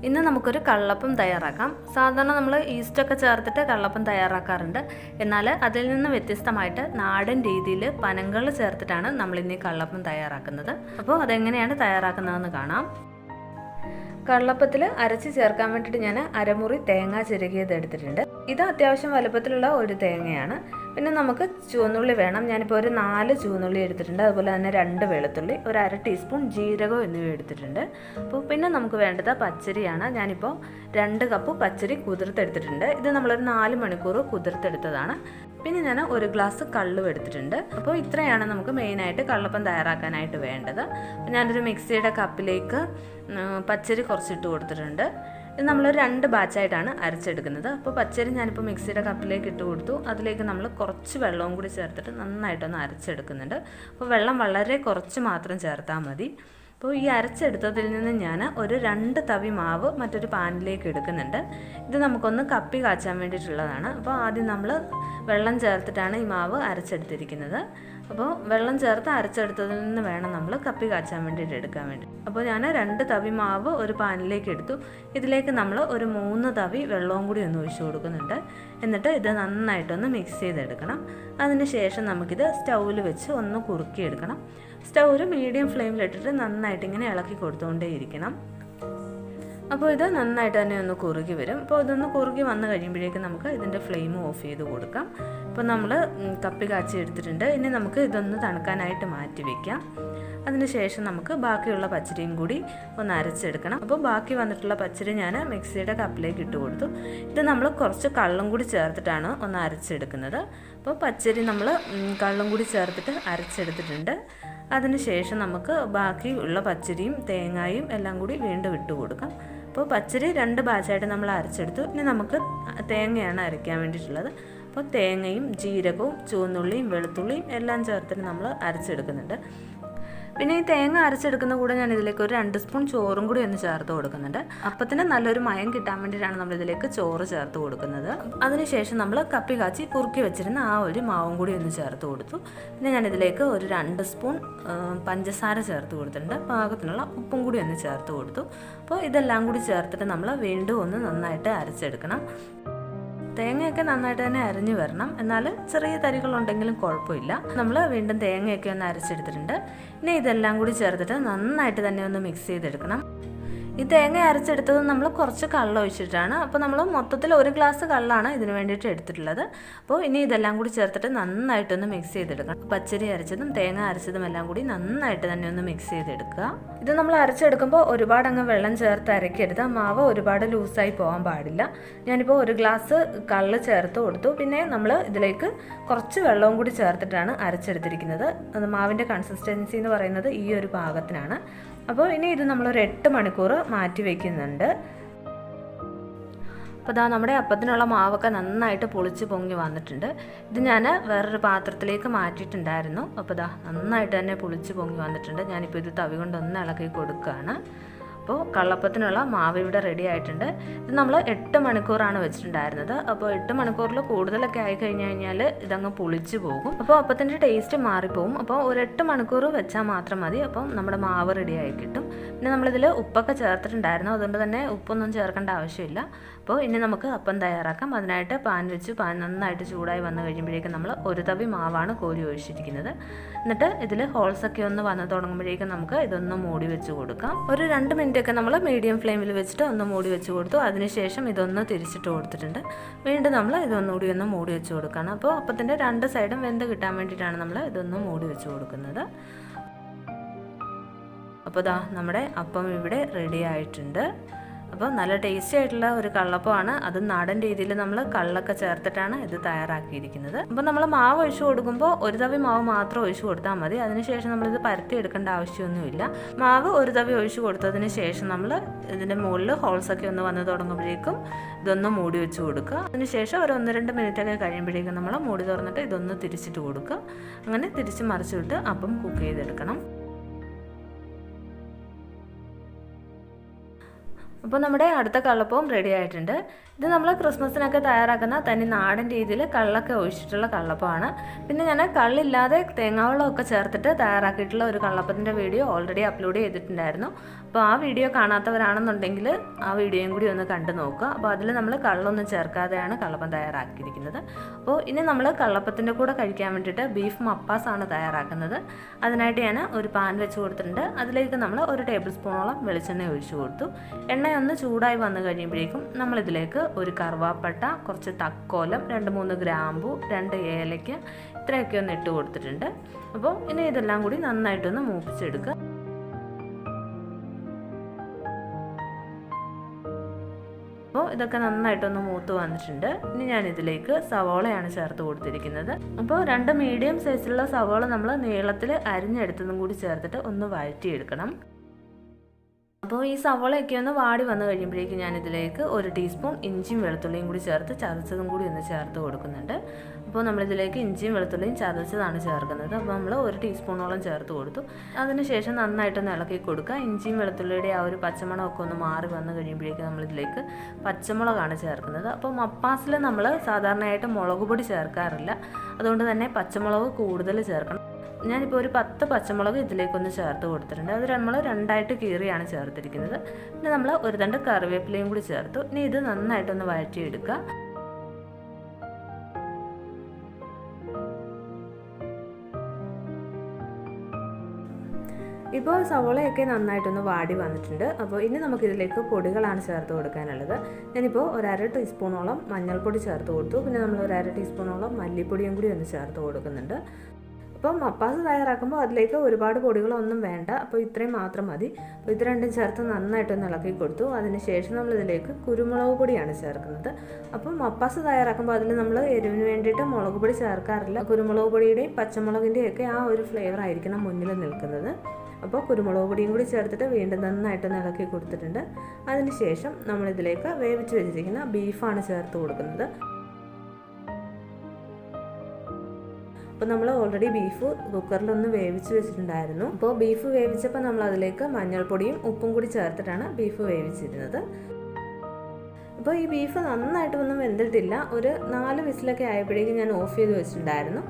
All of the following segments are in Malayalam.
ഇന്ന് നമുക്കൊരു കള്ളപ്പം തയ്യാറാക്കാം. സാധാരണ നമ്മൾ ഈസ്റ്റൊക്കെ ചേർത്തിട്ട് കള്ളപ്പം തയ്യാറാക്കാറുണ്ട്. എന്നാൽ അതിൽ നിന്ന് വ്യത്യസ്തമായിട്ട് നാടൻ രീതിയിൽ പനങ്ങൾ ചേർത്തിട്ടാണ് നമ്മളിന്ന് കള്ളപ്പം തയ്യാറാക്കുന്നത്. അപ്പോൾ അതെങ്ങനെയാണ് തയ്യാറാക്കുന്നതെന്ന് കാണാം. കള്ളപ്പത്തിൽ അരച്ച് ചേർക്കാൻ വേണ്ടിയിട്ട് ഞാൻ അരമുറി തേങ്ങ ചിരകിയത് എടുത്തിട്ടുണ്ട്. ഇത് അത്യാവശ്യം വലുപ്പത്തിലുള്ള ഒരു തേങ്ങയാണ്. പിന്നെ നമുക്ക് ചുവന്നുള്ളി വേണം. ഞാനിപ്പോൾ ഒരു 4 ചുവന്നുള്ളി എടുത്തിട്ടുണ്ട്. അതുപോലെ തന്നെ 2 വെളുത്തുള്ളി, ഒരു അര ടീസ്പൂൺ ജീരകം എന്നിവ എടുത്തിട്ടുണ്ട്. അപ്പോൾ പിന്നെ നമുക്ക് വേണ്ടത് പച്ചരിയാണ്. ഞാനിപ്പോൾ 2 കപ്പ് പച്ചരി കുതിർത്തെടുത്തിട്ടുണ്ട്. ഇത് നമ്മളൊരു 4 മണിക്കൂർ കുതിർത്തെടുത്തതാണ്. പിന്നെ ഞാൻ 1 ഗ്ലാസ് കള്ളും എടുത്തിട്ടുണ്ട്. അപ്പോൾ ഇത്രയാണ് നമുക്ക് മെയിനായിട്ട് കള്ളപ്പം തയ്യാറാക്കാനായിട്ട് വേണ്ടത്. അപ്പോൾ ഞാനൊരു മിക്സിയുടെ കപ്പിലേക്ക് പച്ചരി കുറച്ചിട്ട് കൊടുത്തിട്ടുണ്ട്. ഇത് നമ്മൾ 2 ബാച്ചായിട്ടാണ് അരച്ചെടുക്കുന്നത്. അപ്പോൾ പച്ചരി ഞാനിപ്പോൾ മിക്സിയുടെ കപ്പിലേക്ക് ഇട്ട് കൊടുത്തു. അതിലേക്ക് നമ്മൾ കുറച്ച് വെള്ളവും കൂടി ചേർത്തിട്ട് നന്നായിട്ടൊന്ന് അരച്ചെടുക്കുന്നുണ്ട്. അപ്പോൾ വെള്ളം വളരെ കുറച്ച് മാത്രം ചേർത്താൽ മതി. അപ്പോൾ ഈ അരച്ചെടുത്തതിൽ നിന്ന് ഞാൻ ഒരു 2 തവി മാവ് മറ്റൊരു പാനിലേക്ക് എടുക്കുന്നുണ്ട്. ഇത് നമുക്കൊന്ന് കപ്പി കാച്ചാൻ വേണ്ടിയിട്ടുള്ളതാണ്. അപ്പോൾ ആദ്യം നമ്മൾ വെള്ളം ചേർത്തിട്ടാണ് ഈ മാവ് അരച്ചെടുത്തിരിക്കുന്നത്. അപ്പോൾ വെള്ളം ചേർത്ത് അരച്ചെടുത്തതിൽ നിന്ന് വേണം നമ്മൾ കപ്പി കാച്ചാൻ വേണ്ടിയിട്ട് എടുക്കാൻ വേണ്ടി. അപ്പോൾ ഞാൻ 2 തവി മാവ് ഒരു പാനിലേക്ക് എടുത്തു. ഇതിലേക്ക് നമ്മൾ ഒരു 3 തവി വെള്ളവും കൂടി ഒന്ന് ഒഴിച്ചു കൊടുക്കുന്നുണ്ട്. എന്നിട്ട് ഇത് നന്നായിട്ടൊന്ന് മിക്സ് ചെയ്തെടുക്കണം. അതിന് ശേഷം നമുക്കിത് സ്റ്റൗവിൽ വെച്ച് ഒന്ന് കുറുക്കിയെടുക്കണം. സ്റ്റൗ ഒരു മീഡിയം ഫ്ലെയിമിലിട്ടിട്ട് നന്നായിട്ട് ഇങ്ങനെ ഇളക്കി കൊടുത്തുകൊണ്ടേയിരിക്കണം. അപ്പോൾ ഇത് നന്നായിട്ട് തന്നെ ഒന്ന് കുറുകി വരും. അപ്പോൾ ഇതൊന്ന് കുറുകി വന്നു കഴിയുമ്പോഴേക്കും നമുക്ക് ഇതിൻ്റെ ഫ്ലെയിം ഓഫ് ചെയ്ത് കൊടുക്കാം. ഇപ്പോൾ നമ്മൾ കപ്പി കാച്ചി എടുത്തിട്ടുണ്ട്. ഇനി നമുക്ക് ഇതൊന്ന് തണുക്കാനായിട്ട് മാറ്റി വയ്ക്കാം. അതിനുശേഷം നമുക്ക് ബാക്കിയുള്ള പച്ചരിയും കൂടി ഒന്ന് അരച്ചെടുക്കണം. അപ്പോൾ ബാക്കി വന്നിട്ടുള്ള പച്ചരി ഞാൻ മിക്സിയുടെ കപ്പിലേക്ക് ഇട്ട് കൊടുത്തു. ഇത് നമ്മൾ കുറച്ച് കള്ളും കൂടി ചേർത്തിട്ടാണ് ഒന്ന് അരച്ചെടുക്കുന്നത്. അപ്പോൾ പച്ചരി നമ്മൾ കള്ളും കൂടി ചേർത്തിട്ട് അരച്ചെടുത്തിട്ടുണ്ട്. അതിനുശേഷം നമുക്ക് ബാക്കിയുള്ള പച്ചരിയും തേങ്ങയും എല്ലാം കൂടി വീണ്ടും ഇട്ട് കൊടുക്കാം. അപ്പോൾ പച്ചരി 2 ബാച്ചായിട്ട് നമ്മൾ അരച്ചെടുത്തു. ഇനി നമുക്ക് തേങ്ങയാണ് അരയ്ക്കാൻ വേണ്ടിയിട്ടുള്ളത്. അപ്പോൾ തേങ്ങയും ജീരകവും ചുവന്നുള്ളിയും വെളുത്തുള്ളിയും എല്ലാം ചേർത്തിട്ട് നമ്മൾ അരച്ചെടുക്കുന്നുണ്ട്. പിന്നെ ഈ തേങ്ങ അരച്ചെടുക്കുന്ന കൂടെ ഞാൻ ഇതിലേക്ക് ഒരു 2 സ്പൂൺ ചോറും കൂടി ഒന്ന് ചേർത്ത് കൊടുക്കുന്നുണ്ട്. അപ്പത്തിന് നല്ലൊരു മയം കിട്ടാൻ വേണ്ടിയിട്ടാണ് നമ്മളിതിലേക്ക് ചോറ് ചേർത്ത് കൊടുക്കുന്നത്. അതിനുശേഷം നമ്മൾ കപ്പി കാച്ചി കുറുക്കി വെച്ചിരുന്ന ആ ഒരു മാവും കൂടി ഒന്ന് ചേർത്ത് കൊടുത്തു. പിന്നെ ഞാനിതിലേക്ക് ഒരു 2 സ്പൂൺ പഞ്ചസാര ചേർത്ത് കൊടുത്തിട്ടുണ്ട്. പാകത്തിനുള്ള ഉപ്പും കൂടി ഒന്ന് ചേർത്ത് കൊടുത്തു. അപ്പോൾ ഇതെല്ലാം കൂടി ചേർത്തിട്ട് നമ്മൾ വീണ്ടും ഒന്ന് നന്നായിട്ട് അരച്ചെടുക്കണം. തേങ്ങയൊക്കെ നന്നായിട്ട് തന്നെ അരിഞ്ഞു വരണം. എന്നാൽ ചെറിയ തരികളുണ്ടെങ്കിലും കുഴപ്പമില്ല. നമ്മൾ വീണ്ടും തേങ്ങയൊക്കെ ഒന്ന് അരച്ചെടുത്തിട്ടുണ്ട്. ഇനി ഇതെല്ലാം കൂടി ചേർത്തിട്ട് നന്നായിട്ട് തന്നെ ഒന്ന് മിക്സ് ചെയ്തെടുക്കണം. ഈ തേങ്ങ അരച്ചെടുത്തത് നമ്മൾ കുറച്ച് കള്ളം ഒഴിച്ചിട്ടാണ്. അപ്പോൾ നമ്മൾ മൊത്തത്തിൽ 1 ഗ്ലാസ് കള്ളാണ് ഇതിന് വേണ്ടിയിട്ട് എടുത്തിട്ടുള്ളത്. അപ്പോൾ ഇനി ഇതെല്ലാം കൂടി ചേർത്തിട്ട് നന്നായിട്ടൊന്ന് മിക്സ് ചെയ്തെടുക്കണം. പച്ചരി അരച്ചതും തേങ്ങ അരച്ചതും എല്ലാം കൂടി നന്നായിട്ട് തന്നെ ഒന്ന് മിക്സ് ചെയ്തെടുക്കുക. ഇത് നമ്മൾ അരച്ചെടുക്കുമ്പോൾ ഒരുപാട് അങ്ങ് വെള്ളം ചേർത്ത് അരയ്ക്കരുത്. മാവ് ഒരുപാട് ലൂസായി പോകാൻ പാടില്ല. ഞാനിപ്പോൾ 1 ഗ്ലാസ് കള്ള് ചേർത്ത് കൊടുത്തു. പിന്നെ നമ്മൾ ഇതിലേക്ക് കുറച്ച് വെള്ളവും കൂടി ചേർത്തിട്ടാണ് അരച്ചെടുത്തിരിക്കുന്നത്. മാവിൻ്റെ കൺസിസ്റ്റൻസി എന്ന് പറയുന്നത് ഈ ഒരു പാകത്തിനാണ്. അപ്പോൾ ഇനി ഇത് നമ്മളൊരു 8 മണിക്കൂർ മാറ്റി വയ്ക്കുന്നുണ്ട്. അപ്പോൾ ഇതാ നമ്മുടെ അപ്പത്തിനുള്ള മാവൊക്കെ നന്നായിട്ട് പൊളിച്ച് പൊങ്ങി വന്നിട്ടുണ്ട്. ഇത് ഞാൻ വേറൊരു പാത്രത്തിലേക്ക് മാറ്റിയിട്ടുണ്ടായിരുന്നു. അപ്പോൾ ഇതാ നന്നായിട്ട് തന്നെ പൊളിച്ച് പൊങ്ങി വന്നിട്ടുണ്ട്. ഞാനിപ്പോൾ ഇത് തവി കൊണ്ടൊന്ന് ഇളക്കി കൊടുക്കുകയാണ്. അപ്പോൾ കള്ളപ്പത്തിനുള്ള മാവ് ഇവിടെ റെഡി ആയിട്ടുണ്ട്. ഇത് നമ്മൾ 8 മണിക്കൂറാണ് വെച്ചിട്ടുണ്ടായിരുന്നത്. അപ്പോൾ 8 മണിക്കൂറിൽ കൂടുതലൊക്കെ ആയി കഴിഞ്ഞ് കഴിഞ്ഞാൽ ഇതങ്ങ് പുളിച്ച് പോകും. അപ്പോൾ അപ്പത്തിൻ്റെ ടേസ്റ്റ് മാറിപ്പോവും. അപ്പോൾ ഒരു 8 മണിക്കൂർ വെച്ചാൽ മാത്രം മതി. അപ്പം നമ്മുടെ മാവ് റെഡി ആയി കിട്ടും. പിന്നെ നമ്മളിതിൽ ഉപ്പൊക്കെ ചേർത്തിട്ടുണ്ടായിരുന്നു. അതുകൊണ്ട് തന്നെ ഉപ്പൊന്നും ചേർക്കേണ്ട ആവശ്യമില്ല. അപ്പോൾ ഇനി നമുക്ക് അപ്പം തയ്യാറാക്കാം. അതിനായിട്ട് പാൻ വെച്ച് പാൻ നന്നായിട്ട് ചൂടായി വന്നു കഴിയുമ്പോഴേക്കും നമ്മൾ 1 തവി മാവാണ് കോരി ഒഴിച്ചിരിക്കുന്നത്. എന്നിട്ട് ഇതിൽ ഹോൾസൊക്കെ ഒന്ന് വന്ന് തുടങ്ങുമ്പോഴേക്കും നമുക്ക് ഇതൊന്ന് മൂടി വെച്ച് കൊടുക്കാം. ഒരു 2 മിനിറ്റൊക്കെ നമ്മൾ മീഡിയം ഫ്ലെയിമിൽ വെച്ചിട്ട് ഒന്ന് മൂടി വെച്ച് കൊടുത്തു. അതിനുശേഷം ഇതൊന്ന് തിരിച്ചിട്ട് കൊടുത്തിട്ടുണ്ട്. വീണ്ടും നമ്മൾ ഇതൊന്നുകൂടി ഒന്ന് മൂടി വെച്ച് കൊടുക്കണം. അപ്പോൾ അപ്പത്തിൻ്റെ 2 സൈഡും വെന്ത് കിട്ടാൻ വേണ്ടിയിട്ടാണ് നമ്മൾ ഇതൊന്ന് മൂടി വെച്ച് കൊടുക്കുന്നത്. അപ്പോൾ ദാ നമ്മുടെ അപ്പം ഇവിടെ റെഡി ആയിട്ടുണ്ട്. അപ്പോൾ നല്ല ടേസ്റ്റി ആയിട്ടുള്ള ഒരു കള്ളപ്പമാണ്. അത് നാടൻ രീതിയിൽ നമ്മൾ കള്ളൊക്കെ ചേർത്തിട്ടാണ് ഇത് തയ്യാറാക്കിയിരിക്കുന്നത്. അപ്പോൾ നമ്മൾ മാവ് ഒഴിച്ചു കൊടുക്കുമ്പോൾ 1 തവി മാവ് മാത്രം ഒഴിച്ചു കൊടുത്താൽ മതി. അതിനുശേഷം നമ്മളിത് പരത്തി എടുക്കേണ്ട ആവശ്യമൊന്നുമില്ല. മാവ് 1 തവി ഒഴിച്ചു കൊടുത്തതിന് ശേഷം നമ്മൾ ഇതിൻ്റെ മുകളിൽ ഹോൾസൊക്കെ ഒന്ന് വന്ന് തുടങ്ങുമ്പോഴേക്കും ഇതൊന്ന് മൂടി വെച്ച് കൊടുക്കുക. അതിനുശേഷം ഒരു 1-2 മിനിറ്റൊക്കെ കഴിയുമ്പോഴേക്കും നമ്മൾ മൂടി തുറന്നിട്ട് ഇതൊന്ന് തിരിച്ചിട്ട് കൊടുക്കുക. അങ്ങനെ തിരിച്ച് മറിച്ചിട്ട് അപ്പം കുക്ക് ചെയ്തെടുക്കണം. അപ്പോൾ നമ്മുടെ അടുത്ത കള്ളപ്പവും റെഡി ആയിട്ടുണ്ട്. ഇത് നമ്മൾ ക്രിസ്മസിനൊക്കെ തയ്യാറാക്കുന്ന തനി നാടൻ രീതിയിൽ കള്ളൊക്കെ ഒഴിച്ചിട്ടുള്ള കള്ളപ്പമാണ്. പിന്നെ ഞാൻ കള്ളില്ലാതെ തേങ്ങാവെള്ളമൊക്കെ ചേർത്തിട്ട് തയ്യാറാക്കിയിട്ടുള്ള ഒരു കള്ളപ്പത്തിൻ്റെ വീഡിയോ ഓൾറെഡി അപ്ലോഡ് ചെയ്തിട്ടുണ്ടായിരുന്നു. അപ്പോൾ ആ വീഡിയോ കാണാത്തവരാണെന്നുണ്ടെങ്കിൽ ആ വീഡിയോയും കൂടി ഒന്ന് കണ്ടു നോക്കുക. അപ്പോൾ അതിൽ നമ്മൾ കള്ളൊന്നും ചേർക്കാതെയാണ് കള്ളപ്പം തയ്യാറാക്കിയിരിക്കുന്നത്. അപ്പോൾ ഇനി നമ്മൾ കള്ളപ്പത്തിൻ്റെ കൂടെ കഴിക്കാൻ വേണ്ടിയിട്ട് ബീഫ് മപ്പാസ് ആണ് തയ്യാറാക്കുന്നത്. അതിനായിട്ട് ഞാൻ ഒരു പാൻ വെച്ച് കൊടുത്തിട്ടുണ്ട്. അതിലേക്ക് നമ്മൾ 1 ടേബിൾ സ്പൂണോളം വെളിച്ചെണ്ണ ഒഴിച്ചു കൊടുത്തു. എണ്ണയൊന്ന് ചൂടായി വന്നു കഴിയുമ്പോഴേക്കും നമ്മളിതിലേക്ക് ഒരു കറുവാപ്പട്ട, കുറച്ച് തക്കോലം, 2-3 ഗ്രാമ്പു, 2 ഏലയ്ക്ക ഇത്രയൊക്കെ ഒന്ന് ഇട്ട് കൊടുത്തിട്ടുണ്ട്. അപ്പോൾ ഇനി ഇതെല്ലാം കൂടി നന്നായിട്ടൊന്ന് മൂപ്പിച്ചെടുക്കുക. അപ്പോൾ ഇതൊക്കെ നന്നായിട്ടൊന്ന് മൂത്ത് വന്നിട്ടുണ്ട്. ഇനി ഞാനിതിലേക്ക് സവോളയാണ് ചേർത്ത് കൊടുത്തിരിക്കുന്നത്. അപ്പോൾ 2 മീഡിയം സൈസിലുള്ള സവോള നമ്മൾ നീളത്തിൽ അരിഞ്ഞെടുത്തതും കൂടി ചേർത്തിട്ട് ഒന്ന് വഴറ്റിയെടുക്കണം. അപ്പോൾ ഈ സവോളയൊക്കെ ഒന്ന് വാടി വന്നു കഴിയുമ്പോഴേക്കും ഞാനിതിലേക്ക് 1 ടീസ്പൂൺ ഇഞ്ചിയും വെളുത്തുള്ളിയും കൂടി ചേർത്ത് ചതച്ചതും കൂടി ഒന്ന് ചേർത്ത് കൊടുക്കുന്നുണ്ട്. അപ്പോൾ നമ്മളിതിലേക്ക് ഇഞ്ചിയും വെളുത്തുള്ളിയും ചതച്ചതാണ് ചേർക്കുന്നത്. അപ്പോൾ നമ്മൾ 1 ടീസ്പൂണോളം ചേർത്ത് കൊടുത്തു. അതിനുശേഷം നന്നായിട്ടൊന്ന് ഇളക്കി കൊടുക്കുക. ഇഞ്ചിയും വെളുത്തുള്ളിയുടെ ആ ഒരു പച്ചമണമൊക്കെ ഒന്ന് മാറി വന്നു കഴിയുമ്പോഴേക്കും നമ്മളിതിലേക്ക് പച്ചമുളകാണ് ചേർക്കുന്നത്. അപ്പോൾ മപ്പാസിൽ നമ്മൾ സാധാരണയായിട്ട് മുളക് പൊടി ചേർക്കാറില്ല. അതുകൊണ്ട് തന്നെ പച്ചമുളക് കൂടുതൽ ചേർക്കണം. ഞാനിപ്പോൾ ഒരു 10 പച്ചമുളക് ഇതിലേക്കൊന്ന് ചേർത്ത് കൊടുത്തിട്ടുണ്ട്. അത് നമ്മൾ 2ആയിട്ട് കീറിയാണ് ചേർത്തിരിക്കുന്നത്. പിന്നെ നമ്മൾ 1 തണ്ട് കറിവേപ്പിലയും കൂടി ചേർത്തു. ഇനി ഇത് നന്നായിട്ടൊന്ന് വഴറ്റിയെടുക്കുക. ഇപ്പോൾ സവോളയൊക്കെ നന്നായിട്ടൊന്ന് വാടി വന്നിട്ടുണ്ട്. അപ്പോൾ ഇനി നമുക്കിതിലേക്ക് പൊടികളാണ് ചേർത്ത് കൊടുക്കാനുള്ളത്. ഞാനിപ്പോൾ 1/2 ടീസ്പൂണോളം മഞ്ഞൾപ്പൊടി ചേർത്ത് കൊടുത്തു. പിന്നെ നമ്മൾ 1/2 ടീസ്പൂണോളം മല്ലിപ്പൊടിയും കൂടി ഒന്ന് ചേർത്ത് കൊടുക്കുന്നുണ്ട്. അപ്പോൾ മപ്പാസ് തയ്യാറാക്കുമ്പോൾ അതിലേക്ക് ഒരുപാട് പൊടികളൊന്നും വേണ്ട. അപ്പോൾ ഇത്രയും മാത്രം മതി. അപ്പോൾ ഇത് രണ്ടും ചേർത്ത് നന്നായിട്ടൊന്ന് ഇളക്കി കൊടുത്തു. അതിനുശേഷം നമ്മളിതിലേക്ക് കുരുമുളക് പൊടിയാണ് ചേർക്കുന്നത്. അപ്പോൾ മപ്പാസ് തയ്യാറാക്കുമ്പോൾ അതിൽ നമ്മൾ എരിവിന് വേണ്ടിയിട്ട് മുളക് പൊടി ചേർക്കാറില്ല. കുരുമുളക് പൊടിയുടെയും പച്ചമുളകിൻ്റെയൊക്കെ ആ ഒരു ഫ്ലേവർ ആയിരിക്കണം മുന്നിൽ നിൽക്കുന്നത്. അപ്പോൾ കുരുമുളക് പൊടിയും കൂടി ചേർത്തിട്ട് വീണ്ടും നന്നായിട്ടൊന്ന് ഇളക്കി കൊടുത്തിട്ടുണ്ട്. അതിനുശേഷം നമ്മളിതിലേക്ക് വേവിച്ച് വെച്ചിരിക്കുന്ന ബീഫാണ് ചേർത്ത് കൊടുക്കുന്നത്. അപ്പോൾ നമ്മൾ ഓൾറെഡി ബീഫ് കുക്കറിലൊന്ന് വേവിച്ച് വെച്ചിട്ടുണ്ടായിരുന്നു. അപ്പോൾ ബീഫ് വേവിച്ചപ്പോൾ നമ്മൾ അതിലേക്ക് മഞ്ഞൾപ്പൊടിയും ഉപ്പും കൂടി ചേർത്തിട്ടാണ് ബീഫ് വേവിച്ചിരുന്നത്. അപ്പോൾ ഈ ബീഫ് നന്നായിട്ടൊന്നും വെന്തിട്ടില്ല. ഒരു 4 വിസിലൊക്കെ ആയപ്പോഴേക്കും ഞാൻ ഓഫ് ചെയ്ത് വെച്ചിട്ടുണ്ടായിരുന്നു.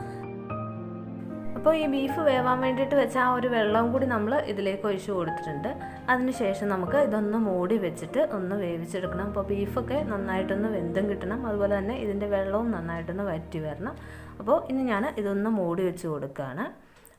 അപ്പോൾ ഈ ബീഫ് വേവാൻ വേണ്ടിയിട്ട് വെച്ച ആ ഒരു വെള്ളവും കൂടി നമ്മൾ ഇതിലേക്ക് ഒഴിച്ച് കൊടുത്തിട്ടുണ്ട്. അതിനുശേഷം നമുക്ക് ഇതൊന്ന് മൂടി വെച്ചിട്ട് ഒന്ന് വേവിച്ചെടുക്കണം. അപ്പോൾ ബീഫൊക്കെ നന്നായിട്ടൊന്ന് വെന്തും കിട്ടണം. അതുപോലെ തന്നെ ഇതിൻ്റെ വെള്ളവും നന്നായിട്ടൊന്ന് വറ്റി വരണം. അപ്പോൾ ഇനി ഞാൻ ഇതൊന്ന് മൂടി വെച്ച് കൊടുക്കുകയാണ്.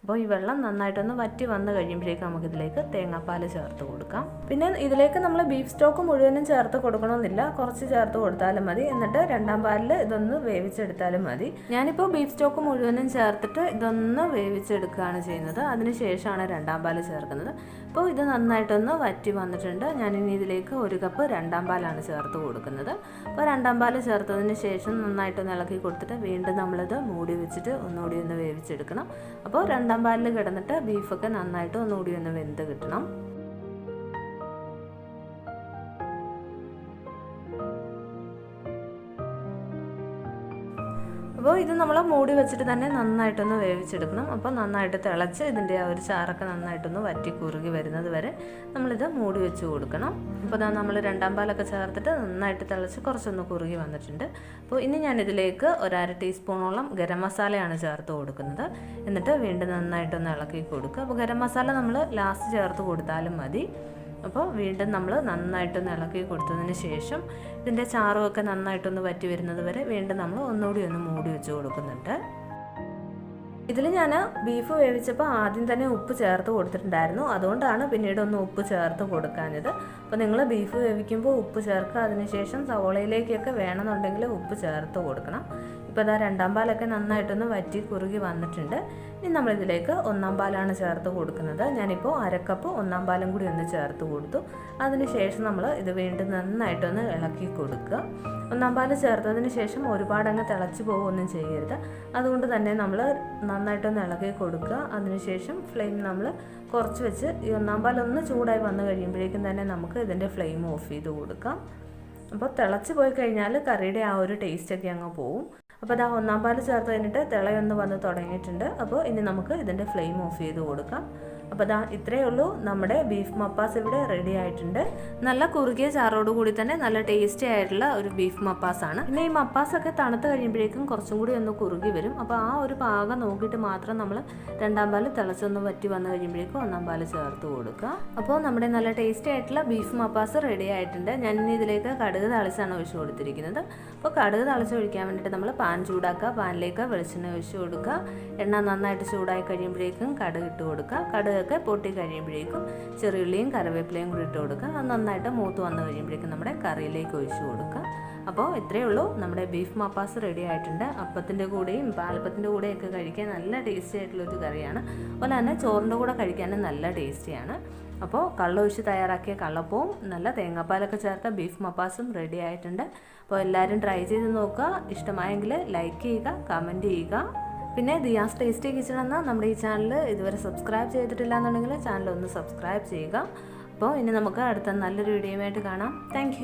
അപ്പോൾ ഈ വെള്ളം നന്നായിട്ടൊന്ന് വറ്റി വന്നു കഴിയുമ്പോഴേക്കും നമുക്കിതിലേക്ക് തേങ്ങാപ്പാൽ ചേർത്ത് കൊടുക്കാം. പിന്നെ ഇതിലേക്ക് നമ്മൾ ബീഫ് സ്റ്റോക്ക് മുഴുവനും ചേർത്ത് കൊടുക്കണമെന്നില്ല, കുറച്ച് ചേർത്ത് കൊടുത്താലും മതി. എന്നിട്ട് 2ാം പാലിൽ ഇതൊന്ന് വേവിച്ചെടുത്താലും മതി. ഞാനിപ്പോൾ ബീഫ് സ്റ്റോക്ക് മുഴുവനും ചേർത്തിട്ട് ഇതൊന്ന് വേവിച്ചെടുക്കുകയാണ് ചെയ്യുന്നത്. അതിനുശേഷമാണ് 2ാം പാൽ ചേർക്കുന്നത്. അപ്പോൾ ഇത് നന്നായിട്ടൊന്ന് വറ്റി വന്നിട്ടുണ്ട്. ഞാനിനി ഇതിലേക്ക് 1 കപ്പ് 2ാം പാലാണ് ചേർത്ത് കൊടുക്കുന്നത്. അപ്പോൾ 2ാം പാൽ ചേർത്തതിന് ശേഷം നന്നായിട്ടൊന്ന് ഇളക്കി കൊടുത്തിട്ട് വീണ്ടും നമ്മളിത് മൂടി വെച്ചിട്ട് ഒന്നുകൂടി ഒന്ന് വേവിച്ചെടുക്കണം. അപ്പോൾ 2ാം പാലിൽ കിടന്നിട്ട് ബീഫൊക്കെ നന്നായിട്ട് ഒന്നുകൂടി ഒന്ന് വെന്ത് കിട്ടണം. അപ്പോൾ ഇത് നമ്മൾ മൂടി വെച്ചിട്ട് തന്നെ നന്നായിട്ടൊന്ന് വേവിച്ചെടുക്കണം. അപ്പോൾ നന്നായിട്ട് തിളച്ച് ഇതിൻ്റെ ആ ഒരു ചാറൊക്കെ നന്നായിട്ടൊന്ന് വറ്റി കുറുകി വരുന്നത് വരെ നമ്മളിത് മൂടി വെച്ച് കൊടുക്കണം. അപ്പോൾ ഇതാ നമ്മൾ 2ാം പാലൊക്കെ ചേർത്തിട്ട് നന്നായിട്ട് തിളച്ച് കുറച്ചൊന്ന് കുറുകി വന്നിട്ടുണ്ട്. അപ്പോൾ ഇനി ഞാനിതിലേക്ക് 1/2 ടീസ്പൂണോളം ഗരം മസാലയാണ് ചേർത്ത് കൊടുക്കുന്നത്. എന്നിട്ട് വീണ്ടും നന്നായിട്ടൊന്ന് ഇളക്കി കൊടുക്കുക. അപ്പോൾ ഗരം മസാല നമ്മൾ ലാസ്റ്റ് ചേർത്ത് കൊടുത്താലും മതി. അപ്പോൾ വീണ്ടും നമ്മൾ നന്നായിട്ടൊന്ന് ഇളക്കി കൊടുത്തതിന് ശേഷം ഇതിൻ്റെ ചാറുമൊക്കെ നന്നായിട്ടൊന്ന് വറ്റി വരുന്നത് വരെ വീണ്ടും നമ്മൾ ഒന്നുകൂടി ഒന്ന് മൂടി വെച്ച് കൊടുക്കുന്നുണ്ട്. ഇതിൽ ഞാൻ ബീഫ് വേവിച്ചപ്പോൾ ആദ്യം തന്നെ ഉപ്പ് ചേർത്ത് കൊടുത്തിട്ടുണ്ടായിരുന്നു. അതുകൊണ്ടാണ് പിന്നീട് ഒന്ന് ഉപ്പ് ചേർത്ത് കൊടുക്കാഞ്ഞത്. അപ്പോൾ നിങ്ങൾ ബീഫ് വേവിക്കുമ്പോൾ ഉപ്പ് ചേർക്കുക. അതിനുശേഷം സവോളയിലേക്കൊക്കെ വേണമെന്നുണ്ടെങ്കിൽ ഉപ്പ് ചേർത്ത് കൊടുക്കണം. ഇപ്പോൾ ഇതാ 2ാം പാലൊക്കെ നന്നായിട്ടൊന്ന് വറ്റി കുറുകി വന്നിട്ടുണ്ട്. ഇനി നമ്മളിതിലേക്ക് 1ാം പാലാണ് ചേർത്ത് കൊടുക്കുന്നത്. ഞാനിപ്പോൾ 1/2 കപ്പ് 1ാം പാലും കൂടി ഒന്ന് ചേർത്ത് കൊടുത്തു. അതിനുശേഷം നമ്മൾ ഇത് വീണ്ടും നന്നായിട്ടൊന്ന് ഇളക്കി കൊടുക്കുക. 1ാം പാൽ ചേർത്തതിന് ശേഷം ഒരുപാടങ്ങ് തിളച്ച് പോകുകയൊന്നും ചെയ്യരുത്. അതുകൊണ്ട് തന്നെ നമ്മൾ നന്നായിട്ടൊന്ന് ഇളക്കി കൊടുക്കുക. അതിനുശേഷം ഫ്ലെയിം നമ്മൾ കുറച്ച് വെച്ച് ഈ 1ാം പാൽ ഒന്ന് ചൂടായി വന്നു കഴിയുമ്പോഴേക്കും തന്നെ നമുക്ക് ഇതിൻ്റെ ഫ്ലെയിം ഓഫ് ചെയ്ത് കൊടുക്കാം. അപ്പോൾ തിളച്ച് പോയി കഴിഞ്ഞാൽ കറിയുടെ ആ ഒരു ടേസ്റ്റൊക്കെ അങ്ങ് പോവും. അപ്പോൾ അതാ 1ാം പാൽ ചേർത്ത് കഴിഞ്ഞിട്ട് തിളയൊന്ന് വന്ന് തുടങ്ങിയിട്ടുണ്ട്. അപ്പോൾ ഇനി നമുക്ക് ഇതിൻ്റെ ഫ്ലെയിം ഓഫ് ചെയ്ത് കൊടുക്കാം. അപ്പോൾ ദാ ഇത്രയേ ഉള്ളൂ, നമ്മുടെ ബീഫ് മപ്പാസ് ഇവിടെ റെഡി ആയിട്ടുണ്ട്. നല്ല കുറുകിയ ചാറോട് കൂടി തന്നെ നല്ല ടേസ്റ്റി ആയിട്ടുള്ള ഒരു ബീഫ് മപ്പാസാണ്. പിന്നെ ഈ മപ്പാസൊക്കെ തണുത്ത് കഴിയുമ്പോഴേക്കും കുറച്ചും കൂടി ഒന്ന് കുറുകി വരും. അപ്പോൾ ആ ഒരു പാകം നോക്കിയിട്ട് മാത്രം നമ്മൾ രണ്ടാം പാല് തിളച്ചൊന്ന് വറ്റി വന്നു കഴിയുമ്പോഴേക്കും ഒന്നാം പാല് ചേർത്ത് കൊടുക്കുക. അപ്പോൾ നമ്മുടെ നല്ല ടേസ്റ്റി ആയിട്ടുള്ള ബീഫ് മപ്പാസ് റെഡി ആയിട്ടുണ്ട്. ഞാൻ ഇനി ഇതിലേക്ക് കടുക് താളിച്ചാണ് ഒഴിച്ചു കൊടുത്തിരിക്കുന്നത്. അപ്പോൾ കടുക് താളിച്ച് ഒഴിക്കാൻ വേണ്ടിയിട്ട് നമ്മൾ പാൻ ചൂടാക്കുക, പാനിലേക്ക് വെളിച്ചെണ്ണ ഒഴിച്ച് കൊടുക്കുക. എണ്ണ നന്നായിട്ട് ചൂടായി കഴിയുമ്പോഴേക്കും കടുക് ഇട്ട് കൊടുക്കുക. കടുകൊക്കെ പൊട്ടി കഴിയുമ്പോഴേക്കും ചെറിയുള്ളിയും കറിവേപ്പിലയും കൂടി ഇട്ട് കൊടുക്കുക. അത് നന്നായിട്ട് മൂത്ത് വന്നു കഴിയുമ്പോഴേക്കും നമ്മുടെ കറിയിലേക്ക് ഒഴിച്ച് കൊടുക്കുക. അപ്പോൾ ഇത്രയേ ഉള്ളൂ, നമ്മുടെ ബീഫ് മപ്പാസ് റെഡി ആയിട്ടുണ്ട്. അപ്പത്തിൻ്റെ കൂടെയും പാലപ്പത്തിൻ്റെ കൂടെയൊക്കെ കഴിക്കാൻ നല്ല ടേസ്റ്റി ആയിട്ടുള്ളൊരു കറിയാണ്. അതുപോലെ തന്നെ ചോറിൻ്റെ കൂടെ കഴിക്കാനും നല്ല ടേസ്റ്റിയാണ്. അപ്പോൾ കള്ളൊഴിച്ച് തയ്യാറാക്കിയ കള്ളപ്പവും നല്ല തേങ്ങാപ്പാലൊക്കെ ചേർത്ത ബീഫ് മപ്പാസും റെഡി ആയിട്ടുണ്ട്. അപ്പോൾ എല്ലാവരും ട്രൈ ചെയ്ത് നോക്കുക. ഇഷ്ടമായെങ്കിൽ ലൈക്ക് ചെയ്യുക, കമൻറ്റ് ചെയ്യുക. പിന്നെ ദിയാസ് ടേസ്റ്റി കിച്ചൺ എന്ന നമ്മുടെ ഈ ചാനൽ ഇതുവരെ സബ്സ്ക്രൈബ് ചെയ്തിട്ടില്ല എന്നുണ്ടെങ്കിൽ ചാനൽ ഒന്ന് സബ്സ്ക്രൈബ് ചെയ്യുക. അപ്പോൾ ഇനി നമുക്ക് അടുത്ത നല്ലൊരു വീഡിയോയുമായിട്ട് കാണാം. താങ്ക്